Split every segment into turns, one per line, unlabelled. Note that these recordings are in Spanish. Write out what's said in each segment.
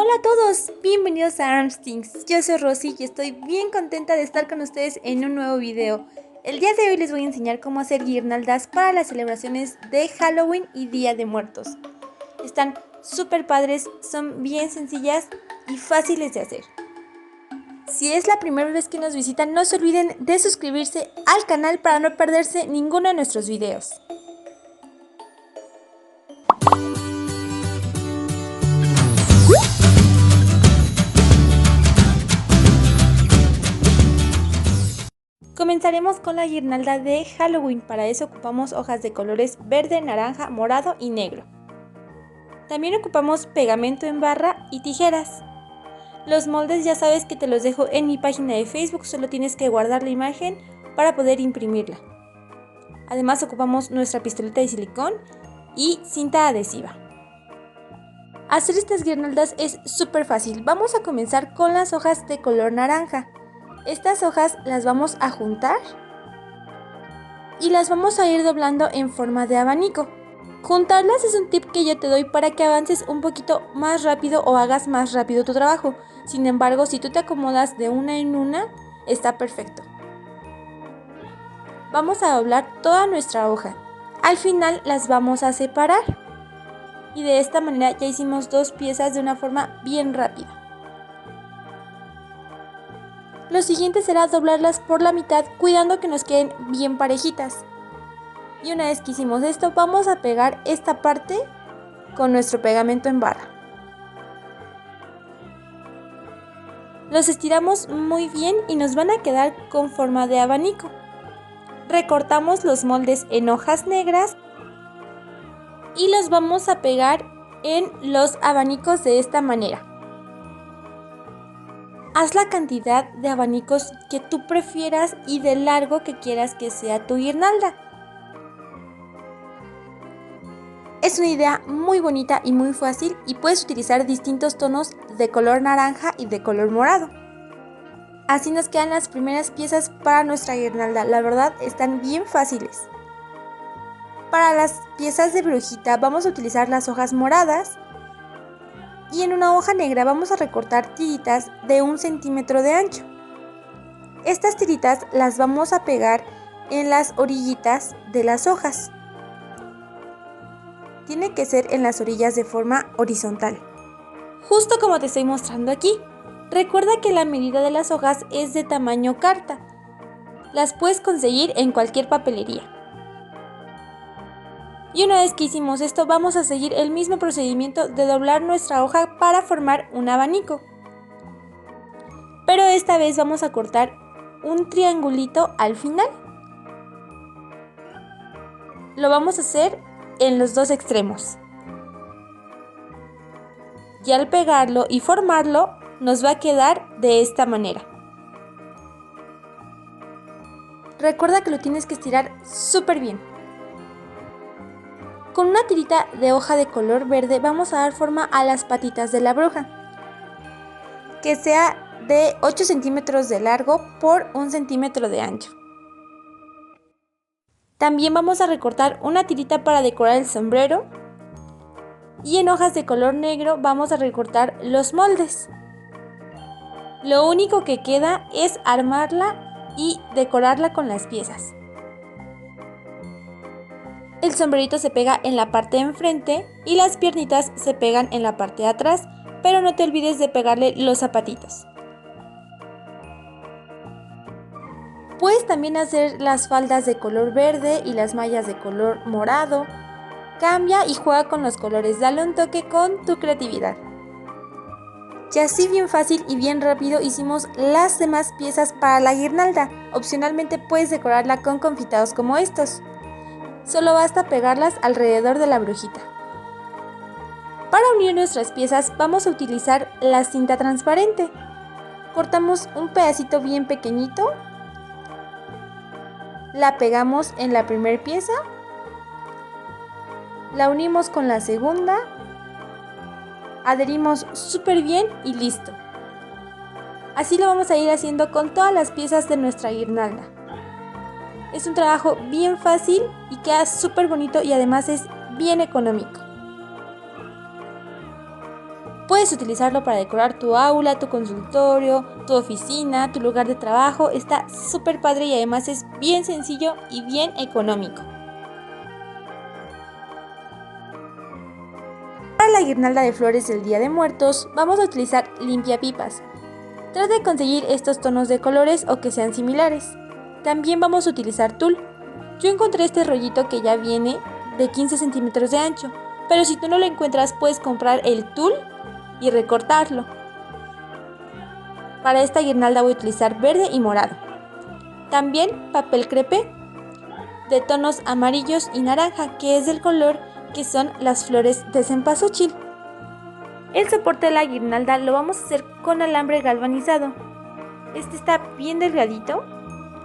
Hola a todos, bienvenidos a Armstings. Yo soy Rosy y estoy bien contenta de estar con ustedes en un nuevo video. El día de hoy les voy a enseñar cómo hacer guirnaldas para las celebraciones de Halloween y Día de Muertos. Están súper padres, son bien sencillas y fáciles de hacer. Si es la primera vez que nos visitan, no se olviden de suscribirse al canal para no perderse ninguno de nuestros videos. Comenzaremos con la guirnalda de Halloween. Para eso ocupamos hojas de colores verde, naranja, morado y negro. También ocupamos pegamento en barra y tijeras. Los moldes ya sabes que te los dejo en mi página de Facebook, solo tienes que guardar la imagen para poder imprimirla. Además ocupamos nuestra pistoleta de silicón y cinta adhesiva. Hacer estas guirnaldas es súper fácil. Vamos a comenzar con las hojas de color naranja. Estas hojas las vamos a juntar y las vamos a ir doblando en forma de abanico. Juntarlas es un tip que yo te doy para que avances un poquito más rápido o hagas más rápido tu trabajo. Sin embargo, si tú te acomodas de una en una, está perfecto. Vamos a doblar toda nuestra hoja. Al final las vamos a separar. Y de esta manera ya hicimos dos piezas de una forma bien rápida. Lo siguiente será doblarlas por la mitad, cuidando que nos queden bien parejitas. Y una vez que hicimos esto, vamos a pegar esta parte con nuestro pegamento en barra. Los estiramos muy bien y nos van a quedar con forma de abanico. Recortamos los moldes en hojas negras y los vamos a pegar en los abanicos de esta manera. Haz la cantidad de abanicos que tú prefieras y de largo que quieras que sea tu guirnalda. Es una idea muy bonita y muy fácil y puedes utilizar distintos tonos de color naranja y de color morado. Así nos quedan las primeras piezas para nuestra guirnalda, la verdad están bien fáciles. Para las piezas de brujita vamos a utilizar las hojas moradas. Y en una hoja negra vamos a recortar tiritas de 1 centímetro de ancho. Estas tiritas las vamos a pegar en las orillitas de las hojas. Tiene que ser en las orillas de forma horizontal. Justo como te estoy mostrando aquí. Recuerda que la medida de las hojas es de tamaño carta. Las puedes conseguir en cualquier papelería. Y una vez que hicimos esto, vamos a seguir el mismo procedimiento de doblar nuestra hoja para formar un abanico. Pero esta vez vamos a cortar un triangulito al final. Lo vamos a hacer en los dos extremos. Y al pegarlo y formarlo, nos va a quedar de esta manera. Recuerda que lo tienes que estirar súper bien. Con una tirita de hoja de color verde vamos a dar forma a las patitas de la bruja, que sea de 8 centímetros de largo por 1 centímetro de ancho. También vamos a recortar una tirita para decorar el sombrero y en hojas de color negro vamos a recortar los moldes. Lo único que queda es armarla y decorarla con las piezas. El sombrerito se pega en la parte de enfrente y las piernitas se pegan en la parte de atrás, pero no te olvides de pegarle los zapatitos. Puedes también hacer las faldas de color verde y las mallas de color morado. Cambia y juega con los colores, dale un toque con tu creatividad. Y así bien fácil y bien rápido hicimos las demás piezas para la guirnalda. Opcionalmente puedes decorarla con confitados como estos. Solo basta pegarlas alrededor de la brujita. Para unir nuestras piezas vamos a utilizar la cinta transparente. Cortamos un pedacito bien pequeñito. La pegamos en la primera pieza. La unimos con la segunda. Adherimos súper bien y listo. Así lo vamos a ir haciendo con todas las piezas de nuestra guirnalda. Es un trabajo bien fácil y queda súper bonito y además es bien económico. Puedes utilizarlo para decorar tu aula, tu consultorio, tu oficina, tu lugar de trabajo. Está súper padre y además es bien sencillo y bien económico. Para la guirnalda de flores del Día de Muertos, vamos a utilizar limpiapipas. Trata de conseguir estos tonos de colores o que sean similares. También vamos a utilizar tul. Yo encontré este rollito que ya viene de 15 centímetros de ancho, pero si tú no lo encuentras puedes comprar el tul y recortarlo. Para esta guirnalda voy a utilizar verde y morado. También papel crepé de tonos amarillos y naranja, que es del color que son las flores de cempasúchil. El soporte de la guirnalda lo vamos a hacer con alambre galvanizado. Este está bien delgadito,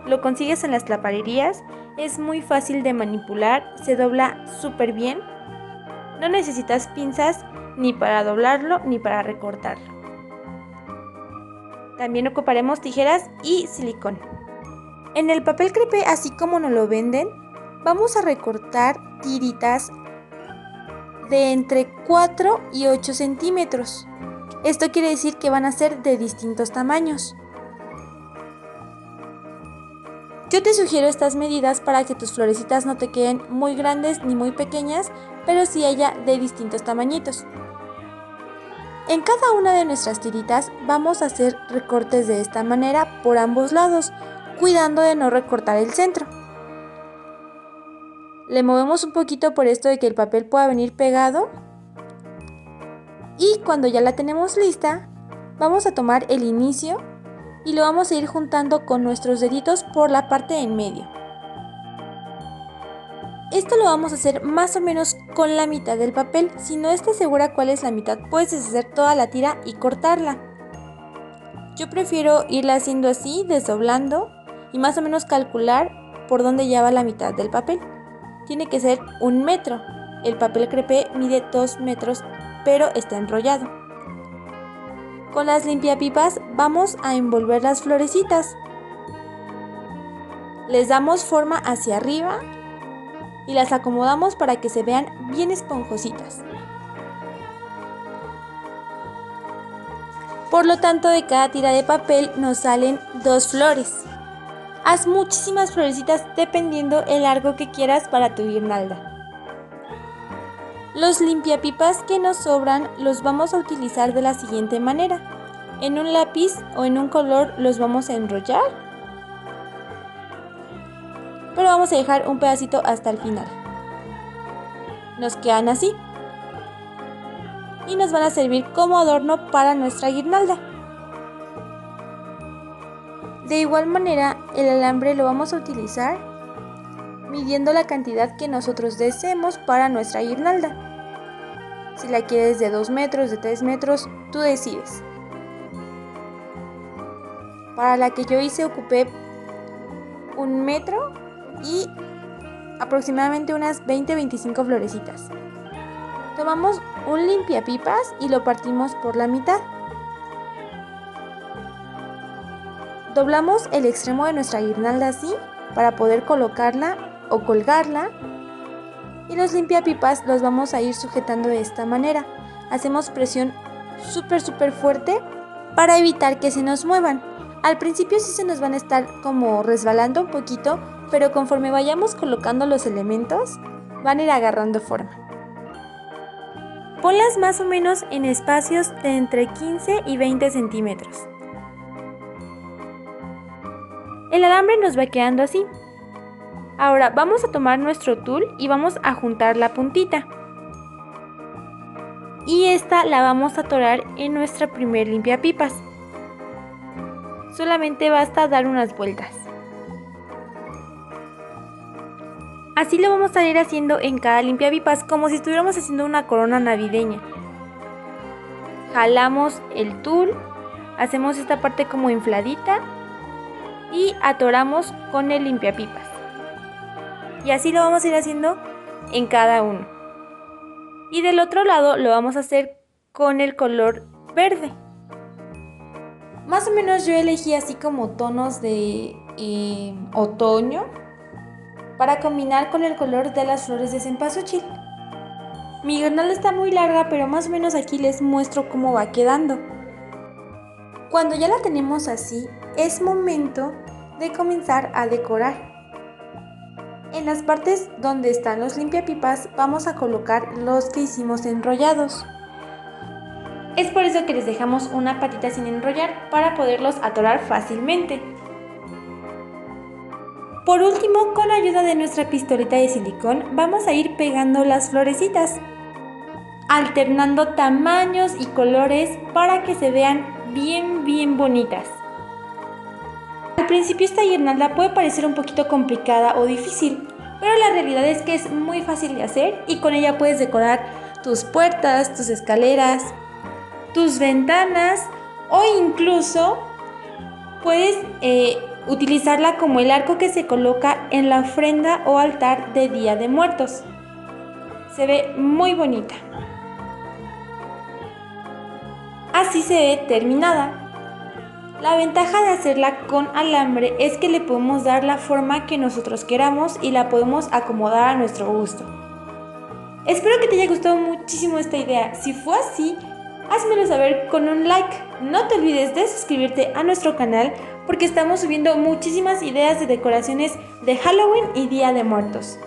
lo consigues en las claparerías, es muy fácil de manipular, se dobla súper bien. No necesitas pinzas ni para doblarlo ni para recortarlo. También ocuparemos tijeras y silicón. En el papel crepé, así como nos lo venden, vamos a recortar tiritas de entre 4 y 8 centímetros. Esto quiere decir que van a ser de distintos tamaños. Yo te sugiero estas medidas para que tus florecitas no te queden muy grandes ni muy pequeñas, pero sí haya de distintos tamañitos. En cada una de nuestras tiritas vamos a hacer recortes de esta manera por ambos lados, cuidando de no recortar el centro. Le movemos un poquito por esto de que el papel pueda venir pegado. Y cuando ya la tenemos lista, vamos a tomar el inicio y lo vamos a ir juntando con nuestros deditos por la parte en medio. Esto lo vamos a hacer más o menos con la mitad del papel. Si no estás segura cuál es la mitad, puedes deshacer toda la tira y cortarla. Yo prefiero irla haciendo así, desdoblando y más o menos calcular por dónde ya va la mitad del papel. Tiene que ser 1 metro. El papel crepé mide 2 metros, pero está enrollado. Con las limpiapipas vamos a envolver las florecitas. Les damos forma hacia arriba y las acomodamos para que se vean bien esponjositas. Por lo tanto, de cada tira de papel nos salen 2 flores. Haz muchísimas florecitas dependiendo el largo que quieras para tu guirnalda. Los limpiapipas que nos sobran los vamos a utilizar de la siguiente manera. En un lápiz o en un color los vamos a enrollar, pero vamos a dejar un pedacito hasta el final. Nos quedan así y nos van a servir como adorno para nuestra guirnalda. De igual manera, el alambre lo vamos a utilizar midiendo la cantidad que nosotros deseemos para nuestra guirnalda. Si la quieres de 2 metros, de 3 metros, tú decides. Para la que yo hice ocupé 1 metro y aproximadamente unas 20-25 florecitas. Tomamos un limpiapipas y lo partimos por la mitad. Doblamos el extremo de nuestra guirnalda así para poder colocarla o colgarla. Y los limpiapipas los vamos a ir sujetando de esta manera. Hacemos presión súper fuerte para evitar que se nos muevan. Al principio sí se nos van a estar como resbalando un poquito, pero conforme vayamos colocando los elementos, van a ir agarrando forma. Ponlas más o menos en espacios de entre 15 y 20 centímetros. El alambre nos va quedando así. Ahora vamos a tomar nuestro tul y vamos a juntar la puntita. Y esta la vamos a atorar en nuestra primer limpiapipas. Solamente basta dar unas vueltas. Así lo vamos a ir haciendo en cada limpiapipas, como si estuviéramos haciendo una corona navideña. Jalamos el tul, hacemos esta parte como infladita y atoramos con el limpiapipas. Y así lo vamos a ir haciendo en cada uno. Y del otro lado lo vamos a hacer con el color verde. Más o menos yo elegí así como tonos de otoño para combinar con el color de las flores de cempasúchil. Mi guirnalda está muy larga, pero más o menos aquí les muestro cómo va quedando. Cuando ya la tenemos así, es momento de comenzar a decorar. En las partes donde están los limpiapipas vamos a colocar los que hicimos enrollados. Es por eso que les dejamos una patita sin enrollar para poderlos atorar fácilmente. Por último, con ayuda de nuestra pistolita de silicón, vamos a ir pegando las florecitas, alternando tamaños y colores para que se vean bien bonitas. Al principio esta guirnalda puede parecer un poquito complicada o difícil, pero la realidad es que es muy fácil de hacer y con ella puedes decorar tus puertas, tus escaleras, tus ventanas o incluso puedes utilizarla como el arco que se coloca en la ofrenda o altar de Día de Muertos. Se ve muy bonita. Así se ve terminada. La ventaja de hacerla con alambre es que le podemos dar la forma que nosotros queramos y la podemos acomodar a nuestro gusto. Espero que te haya gustado muchísimo esta idea. Si fue así, házmelo saber con un like. No te olvides de suscribirte a nuestro canal porque estamos subiendo muchísimas ideas de decoraciones de Halloween y Día de Muertos.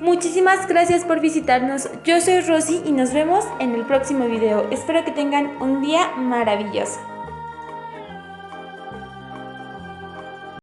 Muchísimas gracias por visitarnos. Yo soy Rosy y nos vemos en el próximo video. Espero que tengan un día maravilloso.